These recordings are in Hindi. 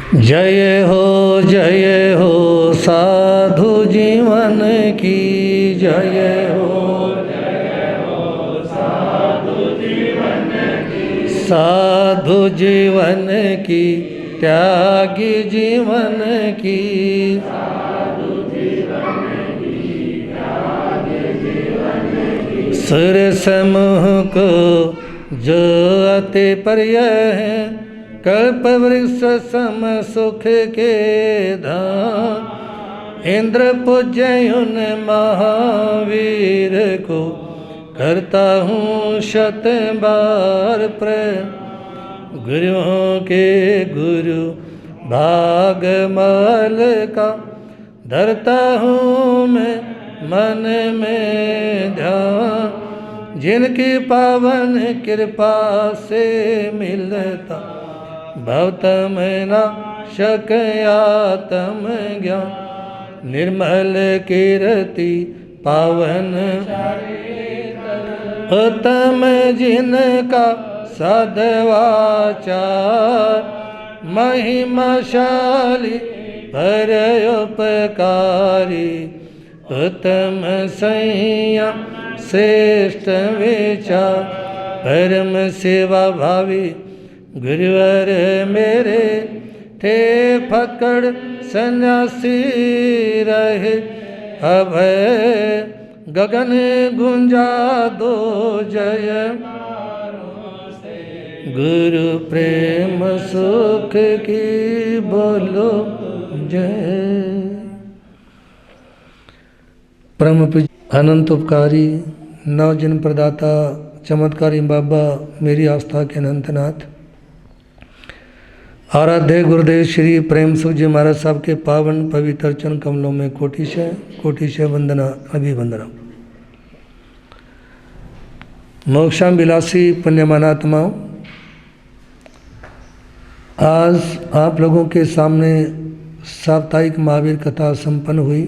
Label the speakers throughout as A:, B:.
A: जय हो साधु जीवन की जय हो साधु जीवन की, साधु जीवन की त्यागी जीवन की, साधु जीवन की त्यागी जीवन की। सुर समूह को जो अति प्रिय है, कल्प वृक्ष सम सुख के धाम। इंद्र पूज्य उन महावीर को करता हूँ शत बार प्रेम। गुरुओं के गुरु भागमल का धरता हूँ मैं मन में ध्यान। जिनकी पावन कृपा से मिलता भवतम नाशक आत्म ज्ञान। निर्मल कीर्ति पावन उत्तम जिनका सद्वाचार। महिमाशाली परोपकारी उत्तम संयम श्रेष्ठ विचार। परम सेवा भावी गुरुवर मेरे थे फकड़ सन्यासी रहे। अभय गगन गुंजा दो जय। गुरु प्रेम सुख की बोलो जय। परम अनंत उपकारी नवजन्म प्रदाता चमत्कारी बाबा मेरी आस्था के अनंतनाथ आराध्य गुरुदेव श्री प्रेम सुख जी महाराज साहब के पावन पवित्र चरण कमलों में कोटिशय वंदना अभिवंदना। मोक्षाम विलासी पुण्यमानात्माओं, आज आप लोगों के सामने साप्ताहिक महावीर कथा संपन्न हुई।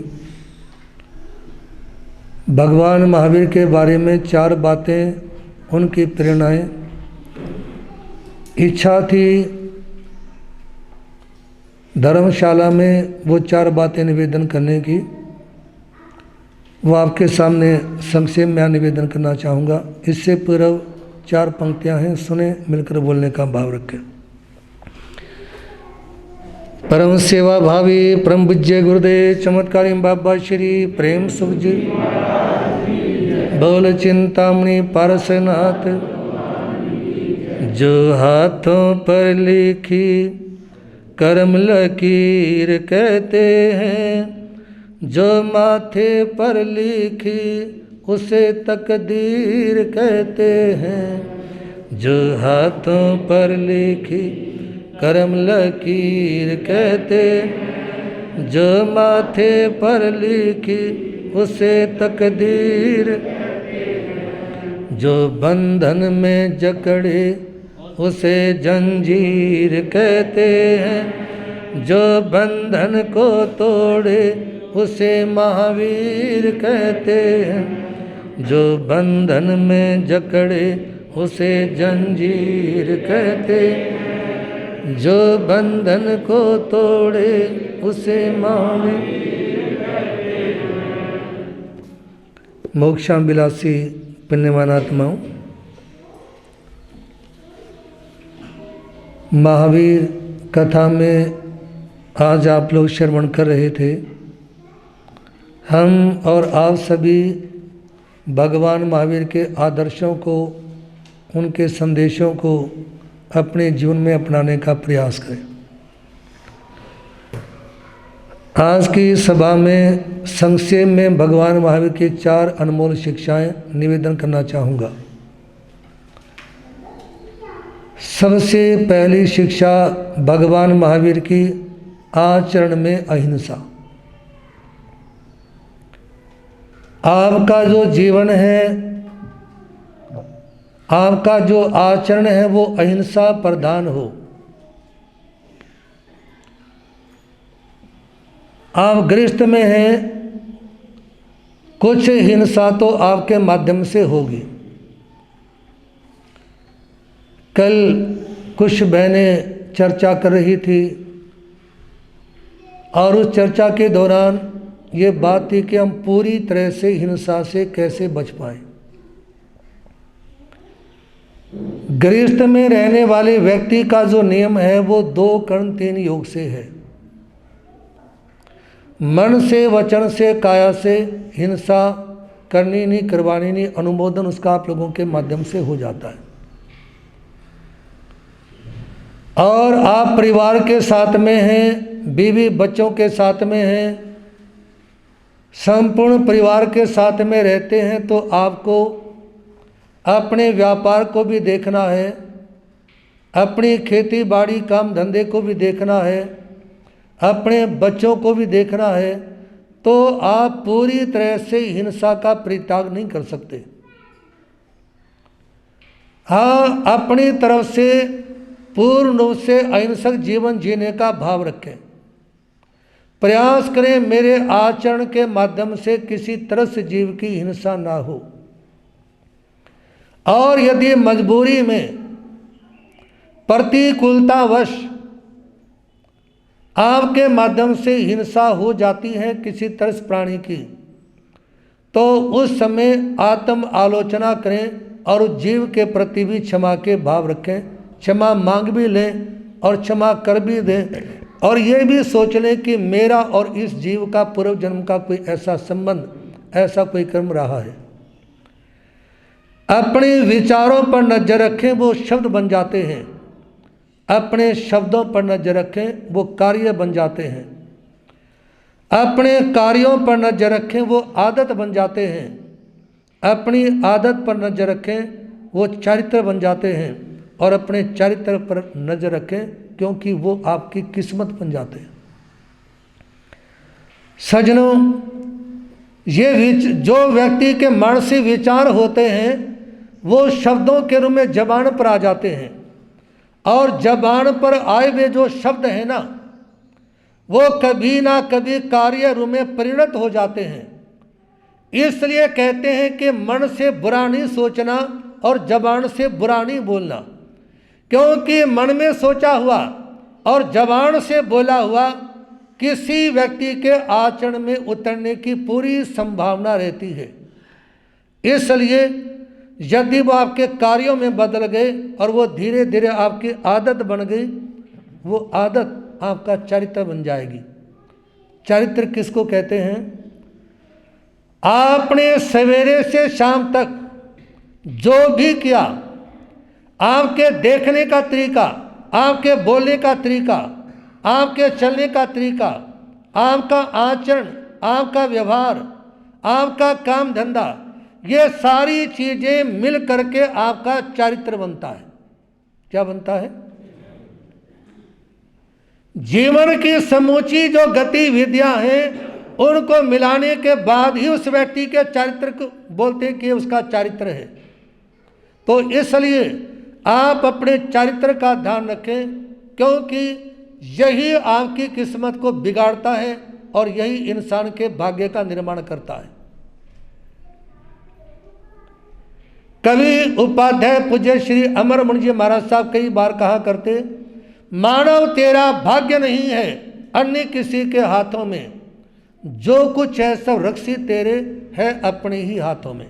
A: भगवान महावीर के बारे में 4 बातें, उनकी प्रेरणाएं, इच्छा थी धर्मशाला में वो 4 बातें निवेदन करने की। वो आपके सामने संक्षेप में निवेदन करना चाहूँगा। इससे पूर्व 4 पंक्तियाँ हैं, सुने, मिलकर बोलने का भाव रखें। परम सेवा भावी परम पूज्य गुरुदेव चमत्कारी बाबा श्री प्रेम सुख जी बोल चिंतामणि पारसनाथ। जो हाथों पर लिखी कर्म लकीर कहते हैं, जो माथे पर लिखी उसे तकदीर कहते हैं। जो हाथों पर लिखी कर्म लकीर कहते, जो माथे पर लिखी उसे तकदीर। जो बंधन में जकड़े उसे जंजीर कहते हैं। जो बंधन को तोड़े उसे महावीर कहते हैं। जो बंधन में जकड़े उसे जंजीर कहते, जो बंधन को तोड़े उसे महावीर कहते हैं। मोक्षाम विलासी पुण्यमानात्माओं, महावीर कथा में आज आप लोग श्रवण कर रहे थे। हम और आप सभी भगवान महावीर के आदर्शों को, उनके संदेशों को अपने जीवन में अपनाने का प्रयास करें। आज की सभा में संक्षेप में भगवान महावीर की 4 अनमोल शिक्षाएं निवेदन करना चाहूँगा। सबसे पहली शिक्षा भगवान महावीर की आचरण में अहिंसा। आपका जो जीवन है, आपका जो आचरण है वो अहिंसा प्रधान हो। आप गृहस्थ में हैं, कुछ हिंसा तो आपके माध्यम से होगी। कल कुछ बहनें चर्चा कर रही थी और उस चर्चा के दौरान ये बात थी कि हम पूरी तरह से हिंसा से कैसे बच पाए। गृहस्थ में रहने वाले व्यक्ति का जो नियम है वो 2 कर्ण 3 योग से है। मन से, वचन से, काया से हिंसा करनी नहीं, करवानी नहीं, अनुमोदन उसका आप लोगों के माध्यम से हो जाता है। और आप परिवार के साथ में हैं, बीवी बच्चों के साथ में हैं, संपूर्ण परिवार के साथ में रहते हैं, तो आपको अपने व्यापार को भी देखना है, अपनी खेती बाड़ी काम धंधे को भी देखना है, अपने बच्चों को भी देखना है। तो आप पूरी तरह से हिंसा का परित्याग नहीं कर सकते। हाँ, अपनी तरफ से पूर्ण रूप से अहिंसक जीवन जीने का भाव रखें। प्रयास करें मेरे आचरण के माध्यम से किसी तरह से जीव की हिंसा ना हो। और यदि मजबूरी में प्रतिकूलतावश आपके माध्यम से हिंसा हो जाती है किसी तरस प्राणी की, तो उस समय आत्म आलोचना करें और उस जीव के प्रति भी क्षमा के भाव रखें। क्षमा मांग भी लें और क्षमा कर भी दें, और ये भी सोच लें कि मेरा और इस जीव का पूर्व जन्म का कोई ऐसा संबंध, ऐसा कोई कर्म रहा है। अपने विचारों पर नजर रखें, वो शब्द बन जाते हैं। अपने शब्दों पर नजर रखें, वो कार्य बन जाते हैं। अपने कार्यों पर नजर रखें, वो आदत बन जाते हैं। अपनी आदत पर नजर रखें, वो चरित्र बन जाते हैं। और अपने चरित्र पर नजर रखें, क्योंकि वो आपकी किस्मत बन जाते हैं। सज्जनों, ये जो व्यक्ति के मानसिक विचार होते हैं वो शब्दों के रूप में जबान पर आ जाते हैं, और जबान पर आए हुए जो शब्द हैं ना, वो कभी ना कभी कार्य रूप में परिणत हो जाते हैं। इसलिए कहते हैं कि मन से बुरा नहीं सोचना और जबान से बुरा नहीं बोलना, क्योंकि मन में सोचा हुआ और जबान से बोला हुआ किसी व्यक्ति के आचरण में उतरने की पूरी संभावना रहती है। इसलिए यदि वो आपके कार्यों में बदल गए और वो धीरे धीरे आपकी आदत बन गई, वो आदत आपका चरित्र बन जाएगी। चरित्र किसको कहते हैं? आपने सवेरे से शाम तक जो भी किया, आपके देखने का तरीका, आपके बोलने का तरीका, आपके चलने का तरीका, आपका आचरण, आपका व्यवहार, आपका काम धंधा, ये सारी चीजें मिल करके आपका चरित्र बनता है। क्या बनता है? जीवन की समूची जो गतिविधियां हैं उनको मिलाने के बाद ही उस व्यक्ति के चरित्र को बोलते हैं कि उसका चरित्र है। तो इसलिए आप अपने चरित्र का ध्यान रखें, क्योंकि यही आपकी किस्मत को बिगाड़ता है और यही इंसान के भाग्य का निर्माण करता है। कवि उपाध्याय पूज्य श्री अमर मुनि जी महाराज साहब कई बार कहा करते, मानव तेरा भाग्य नहीं है अन्य किसी के हाथों में, जो कुछ है सब रक्षी तेरे है अपने ही हाथों में।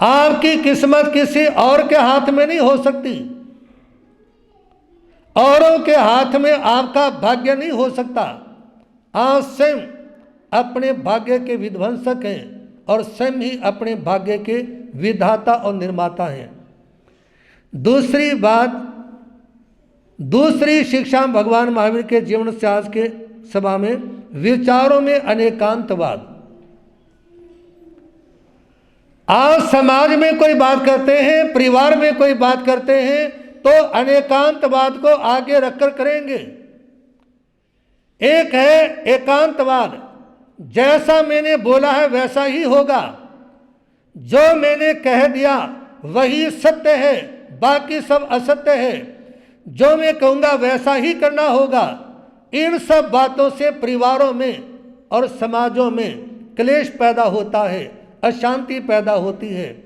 A: आपकी किस्मत किसी और के हाथ में नहीं हो सकती, औरों के हाथ में आपका भाग्य नहीं हो सकता। आप स्वयं अपने भाग्य के विध्वंसक हैं और स्वयं ही अपने भाग्य के विधाता और निर्माता हैं। दूसरी बात, दूसरी शिक्षा भगवान महावीर के जीवन से आज के सभा में विचारों में अनेकांतवाद। आज समाज में कोई बात करते हैं, परिवार में कोई बात करते हैं, तो अनेकांतवाद को आगे रखकर करेंगे। एक है एकांतवाद, जैसा मैंने बोला है वैसा ही होगा, जो मैंने कह दिया वही सत्य है, बाकी सब असत्य है, जो मैं कहूँगा वैसा ही करना होगा। इन सब बातों से परिवारों में और समाजों में क्लेश पैदा होता है, अशांति पैदा होती है।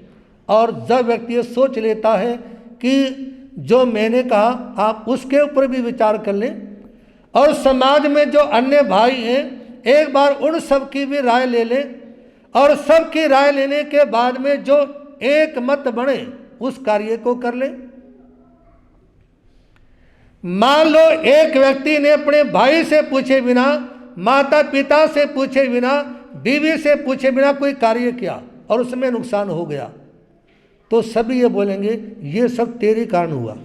A: और जब व्यक्ति सोच लेता है कि जो मैंने कहा आप उसके ऊपर भी विचार कर लें, और समाज में जो अन्य भाई हैं एक बार उन सब की भी राय ले लें और सबकी राय लेने के बाद में जो एक मत बने उस कार्य को कर लें। मान लो एक व्यक्ति ने अपने भाई से पूछे बिना, माता पिता से पूछे बिना, बीवी से पूछे बिना कोई कार्य किया और उसमें नुकसान हो गया, तो सभी ये बोलेंगे ये सब तेरे कारण हुआ,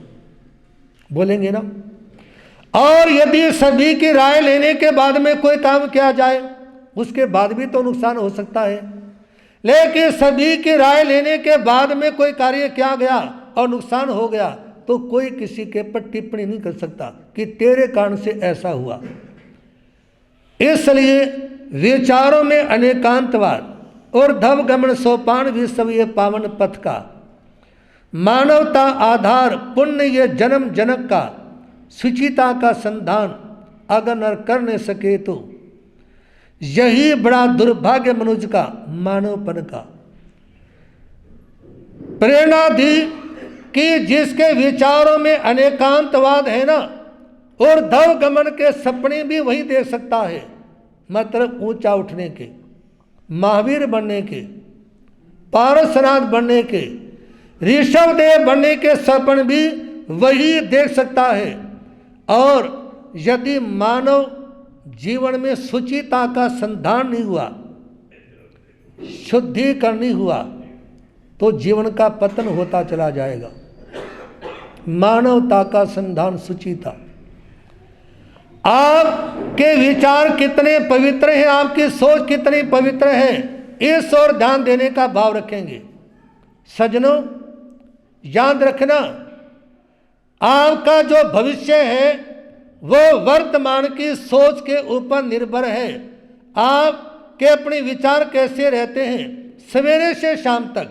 A: बोलेंगे ना। और यदि सभी की राय लेने के बाद में कोई काम किया जाए उसके बाद भी तो नुकसान हो सकता है, लेकिन सभी की राय लेने के बाद में कोई कार्य किया गया और नुकसान हो गया तो कोई किसी के पर टिप्पणी नहीं कर सकता कि तेरे कारण से ऐसा हुआ। इसलिए विचारों में अनेकांतवाद और धवगमन सोपान भी सब ये पावन पथ का, मानवता आधार पुण्य ये जन्म जनक का, सुचिता का संधान अगर नर कर न सके तो यही बड़ा दुर्भाग्य मनुष्य का मानवपन का। प्रेरणा दी कि जिसके विचारों में अनेकांतवाद है ना, और धव गमन के सपने भी वही देख सकता है, मतलब ऊंचा उठने के, महावीर बनने के, पारसनाथ बनने के, ऋषभ देव बनने के सपन भी वही देख सकता है। और यदि मानव जीवन में शुचिता का संधान नहीं हुआ, शुद्धिकरण नहीं हुआ, तो जीवन का पतन होता चला जाएगा। मानवता का संधान शुचिता। आपके विचार कितने पवित्र हैं, आपकी सोच कितनी पवित्र है, इस ओर ध्यान देने का भाव रखेंगे। सज्जनों, याद रखना, आपका जो भविष्य है वो वर्तमान की सोच के ऊपर निर्भर है। आपके अपने विचार कैसे रहते हैं, सवेरे से शाम तक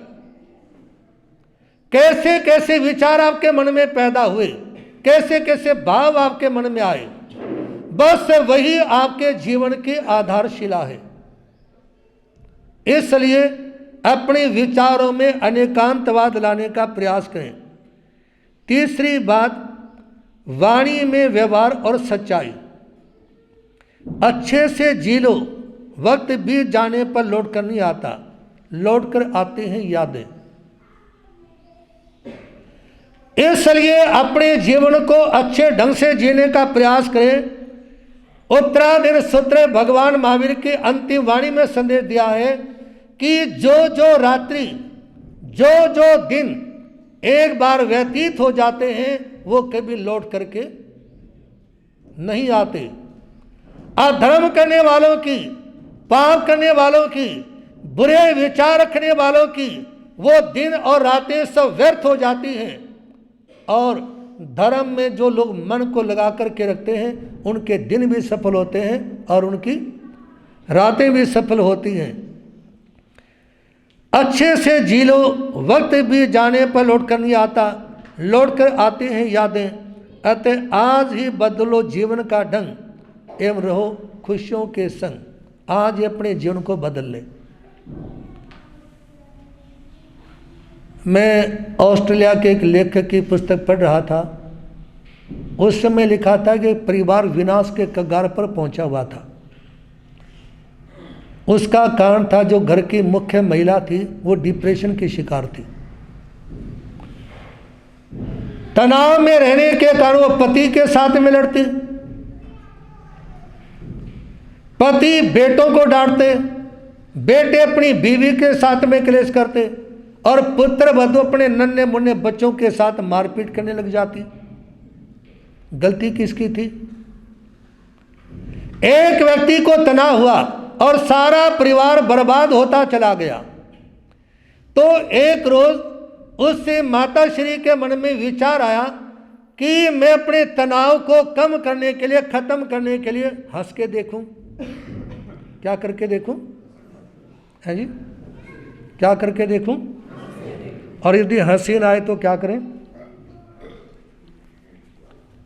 A: कैसे कैसे विचार आपके मन में पैदा हुए, कैसे कैसे भाव आपके मन में आए, बस वही आपके जीवन की आधारशिला है। इसलिए अपने विचारों में अनेकांतवाद लाने का प्रयास करें। तीसरी बात, वाणी में व्यवहार और सच्चाई। अच्छे से जी लो, वक्त बीत जाने पर लौट कर नहीं आता, लौट कर आते हैं यादें। इसलिए अपने जीवन को अच्छे ढंग से जीने का प्रयास करें। उत्तरायण सूत्र भगवान महावीर की अंतिम वाणी में संदेश दिया है कि जो जो रात्रि, जो जो दिन एक बार व्यतीत हो जाते हैं वो कभी लौट करके नहीं आते। अधर्म करने वालों की, पाप करने वालों की, बुरे विचार रखने वालों की वो दिन और रातें सब व्यर्थ हो जाती हैं, और धर्म में जो लोग मन को लगा करके रखते हैं उनके दिन भी सफल होते हैं और उनकी रातें भी सफल होती हैं। अच्छे से जी लो, वक्त भी जाने पर लौट कर नहीं आता, लौट कर आती हैं यादें। अतः आज ही बदलो जीवन का ढंग एवं रहो खुशियों के संग। आज ही अपने जीवन को बदल ले। मैं ऑस्ट्रेलिया के एक लेखक की पुस्तक पढ़ रहा था। उस समय लिखा था कि परिवार विनाश के कगार पर पहुंचा हुआ था। उसका कारण था जो घर की मुख्य महिला थी वो डिप्रेशन की शिकार थी। तनाव में रहने के कारण वो पति के साथ में लड़ती, पति बेटों को डांटते, बेटे अपनी बीवी के साथ में क्लेश करते, और पुत्र वधू अपने नन्हे मुन्ने बच्चों के साथ मारपीट करने लग जाती। गलती किसकी थी? एक व्यक्ति को तनाव हुआ और सारा परिवार बर्बाद होता चला गया। तो एक रोज उससे माता श्री के मन में विचार आया कि मैं अपने तनाव को कम करने के लिए, खत्म करने के लिए हंस के देखूं। क्या करके देखूं? है जी, क्या करके देखूं? और यदि हसीन आए तो क्या करें?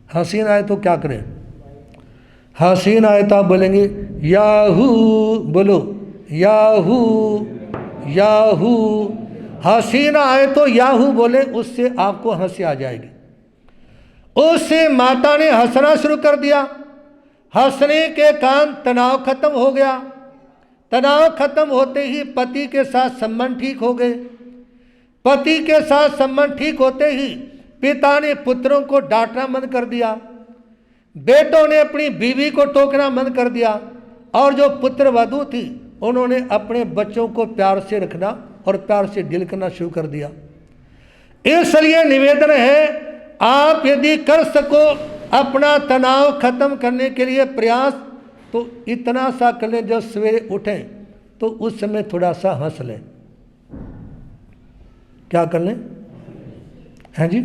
A: हसीन आए तो क्या करें? हसीन आए तो आप बोलेंगे याहू, बोलो याहू याहू। हसीन आए तो याहू बोले, उससे आपको हंसी आ जाएगी। उससे माता ने हंसना शुरू कर दिया हंसने के कारण तनाव खत्म हो गया। तनाव खत्म होते ही पति के साथ संबंध ठीक हो गए। पति के साथ संबंध ठीक होते ही पिता ने पुत्रों को डांटना बंद कर दिया, बेटों ने अपनी बीवी को टोकना बंद कर दिया, और जो पुत्र वधू थी उन्होंने अपने बच्चों को प्यार से रखना और प्यार से डील करना शुरू कर दिया। इसलिए निवेदन है, आप यदि कर सको अपना तनाव खत्म करने के लिए प्रयास, तो इतना सा कर लें, जब सवेरे उठें तो उस समय थोड़ा सा हंस लें। क्या कर लें? हैं जी?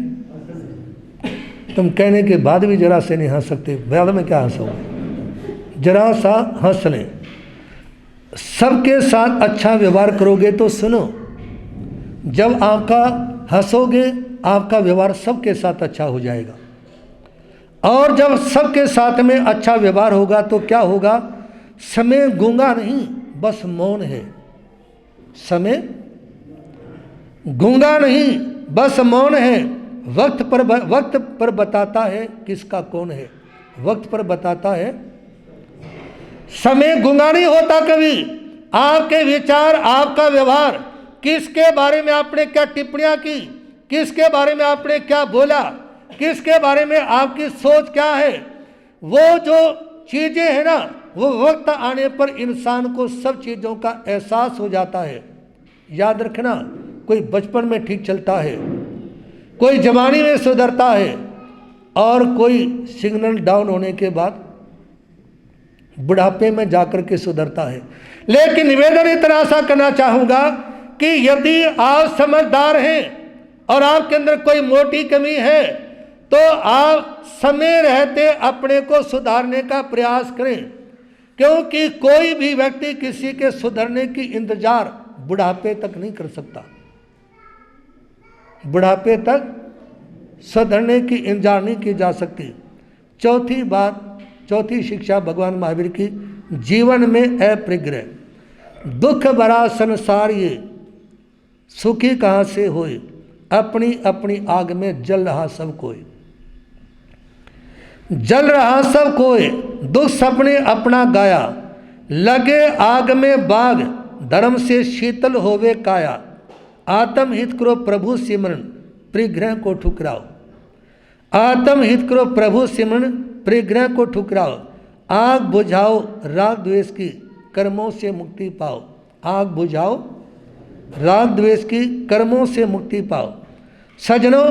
A: तुम कहने के बाद भी जरा से नहीं हंस सकते, बाद में क्या हंसोगे? जरा सा हंस लें। सबके साथ अच्छा व्यवहार करोगे तो सुनो, जब आपका हंसोगे आपका व्यवहार सबके साथ अच्छा हो जाएगा, और जब सबके साथ में अच्छा व्यवहार होगा तो क्या होगा? समय गूंगा नहीं, बस मौन है। समय गूंगा नहीं, बस मौन है। वक्त पर बताता है किसका कौन है। वक्त पर बताता है। समय गूंगा नहीं होता कभी। आपके विचार, आपका व्यवहार, किसके बारे में आपने क्या टिप्पणियां की, किसके बारे में आपने क्या बोला, किसके बारे में आपकी सोच क्या है, वो जो चीजें हैं ना, वो वक्त आने पर इंसान को सब चीजों का एहसास हो जाता है। याद रखना, कोई बचपन में ठीक चलता है, कोई जवानी में सुधरता है, और कोई सिग्नल डाउन होने के बाद बुढ़ापे में जाकर के सुधरता है। लेकिन निवेदन इतना सा करना चाहूंगा कि यदि आप समझदार हैं और आपके अंदर कोई मोटी कमी है, तो आप समय रहते अपने को सुधारने का प्रयास करें, क्योंकि कोई भी व्यक्ति किसी के सुधरने की इंतजार बुढ़ापे तक नहीं कर सकता। बुढ़ापे तक सुधरने की इंतजार नहीं की जा सकती। चौथी बात, चौथी शिक्षा भगवान महावीर की, जीवन में अपरिग्रह। दुख भरा संसार ये सुखी कहाँ से होए, अपनी अपनी आग में जल रहा सब कोई। जल रहा सब कोई, दुख सपने अपना गाया, लगे आग में बाग, धर्म से शीतल होवे काया। आत्म हित करो प्रभु सिमरन, परिग्रह को ठुकराओ। आत्म हित करो प्रभु सिमरन, परिग्रह को ठुकराओ। आग बुझाओ राग द्वेष की, कर्मों से मुक्ति पाओ। आग बुझाओ राग द्वेष की, कर्मों से मुक्ति पाओ। सजनों,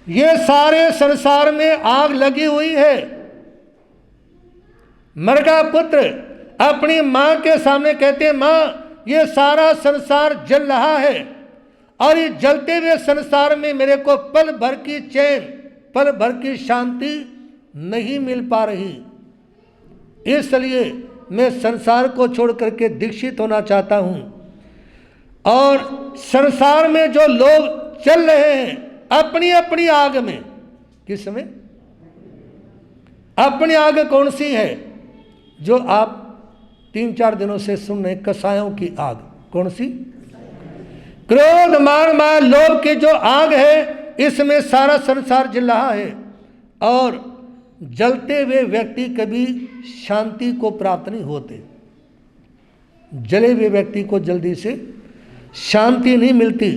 A: ये सारे संसार में आग लगी हुई है। मरगा पुत्र अपनी मां के सामने कहते, मां ये सारा संसार जल रहा है, और ये जलते हुए संसार में मेरे को पल भर की चैन, पल भर की शांति नहीं मिल पा रही। इसलिए मैं संसार को छोड़ करके दीक्षित होना चाहता हूं। और संसार में जो लोग चल रहे हैं अपनी अपनी आग में, किस में? अपनी आग कौन सी है? जो आप 3-4 दिनों से सुन रहे, कसायों की आग। कौन सी? क्रोध मान माया लोभ की जो आग है, इसमें सारा संसार जल रहा है। और जलते हुए व्यक्ति कभी शांति को प्राप्त नहीं होते। जले हुए व्यक्ति को जल्दी से शांति नहीं मिलती।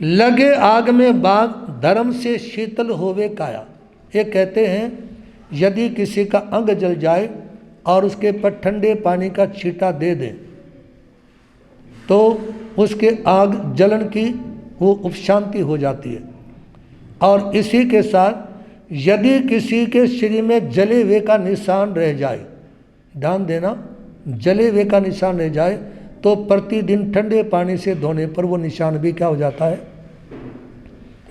A: लगे आग में बाग, धर्म से शीतल होवे काया। ये कहते हैं, यदि किसी का अंग जल जाए और उसके पर ठंडे पानी का छींटा दे दें, तो उसके आग जलन की वो उपशांति हो जाती है। और इसी के साथ यदि किसी के शरीर में जले हुए का निशान रह जाए, ध्यान देना, जले हुए का निशान रह जाए, तो प्रतिदिन ठंडे पानी से धोने पर वो निशान भी क्या हो जाता है?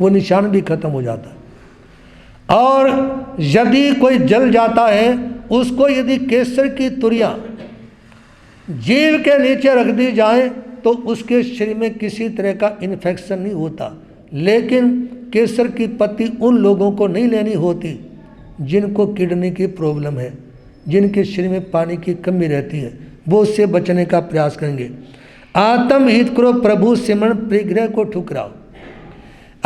A: वो निशान भी खत्म हो जाता है। और यदि कोई जल जाता है, उसको यदि केसर की तुरियां जीभ के नीचे रख दी जाए, तो उसके शरीर में किसी तरह का इन्फेक्शन नहीं होता। लेकिन केसर की पत्ती उन लोगों को नहीं लेनी होती जिनको किडनी की प्रॉब्लम है, जिनके शरीर में पानी की कमी रहती है, वो उससे बचने का प्रयास करेंगे। आत्म हित करो प्रभु सिमरन, परिग्रह को ठुकराओ।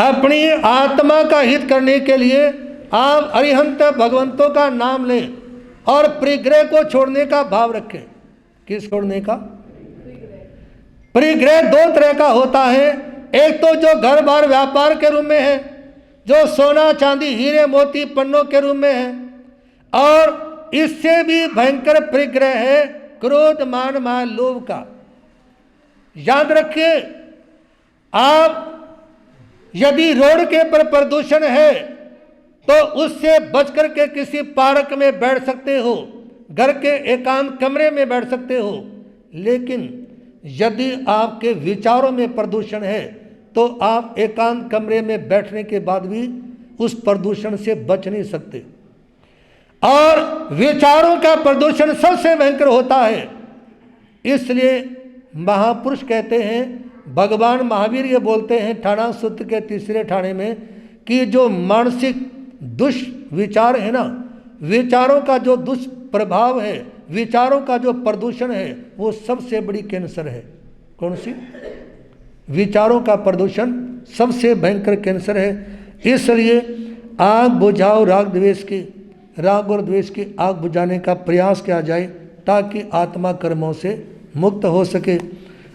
A: अपनी आत्मा का हित करने के लिए आप अरिहंत भगवंतों का नाम लें, और परिग्रह को छोड़ने का भाव रखें। किस छोड़ने का? परिग्रह दो तरह का होता है। एक तो जो घर बार व्यापार के रूप में है, जो सोना चांदी हीरे मोती पन्नों के रूप में है, और इससे भी भयंकर परिग्रह है क्रोध मान माया लोभ का। याद रखिए, आप यदि रोड के पर प्रदूषण है तो उससे बचकर के किसी पार्क में बैठ सकते हो, घर के एकांत कमरे में बैठ सकते हो। लेकिन यदि आपके विचारों में प्रदूषण है तो आप एकांत कमरे में बैठने के बाद भी उस प्रदूषण से बच नहीं सकते। और विचारों का प्रदूषण सबसे भयंकर होता है। इसलिए महापुरुष कहते हैं, भगवान महावीर ये बोलते हैं ठाणा सूत्र के तीसरे ठाणे में, कि जो मानसिक दुष्विचार है ना, विचारों का जो दुष्प्रभाव है, विचारों का जो प्रदूषण है, वो सबसे बड़ी कैंसर है। कौन सी? विचारों का प्रदूषण सबसे भयंकर कैंसर है। इसलिए आग बुझाओ राग द्वेष की, राग और द्वेष की आग बुझाने का प्रयास किया जाए ताकि आत्मा कर्मों से मुक्त हो सके।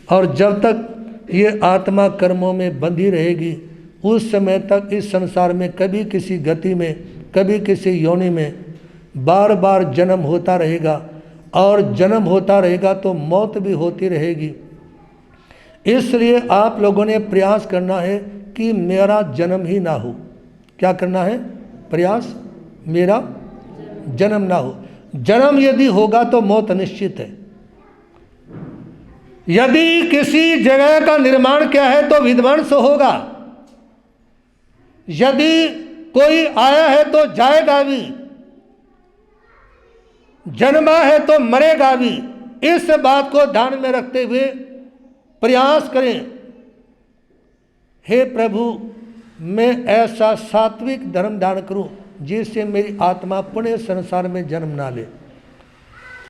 A: और जब तक ये आत्मा कर्मों में बंधी रहेगी, उस समय तक इस संसार में कभी किसी गति में, कभी किसी योनि में बार बार जन्म होता रहेगा, और जन्म होता रहेगा तो मौत भी होती रहेगी। इसलिए आप लोगों ने प्रयास करना है कि मेरा जन्म ही ना हो। क्या करना है? प्रयास, मेरा जन्म ना हो। जन्म यदि होगा तो मौत निश्चित है। यदि किसी जगह का निर्माण किया है तो विध्वंस होगा। यदि कोई आया है तो जाएगा भी, जन्मा है तो मरेगा भी। इस बात को ध्यान में रखते हुए प्रयास करें, हे प्रभु मैं ऐसा सात्विक धर्म धारण करूं जिससे मेरी आत्मा पुण्य संसार में जन्म ना ले।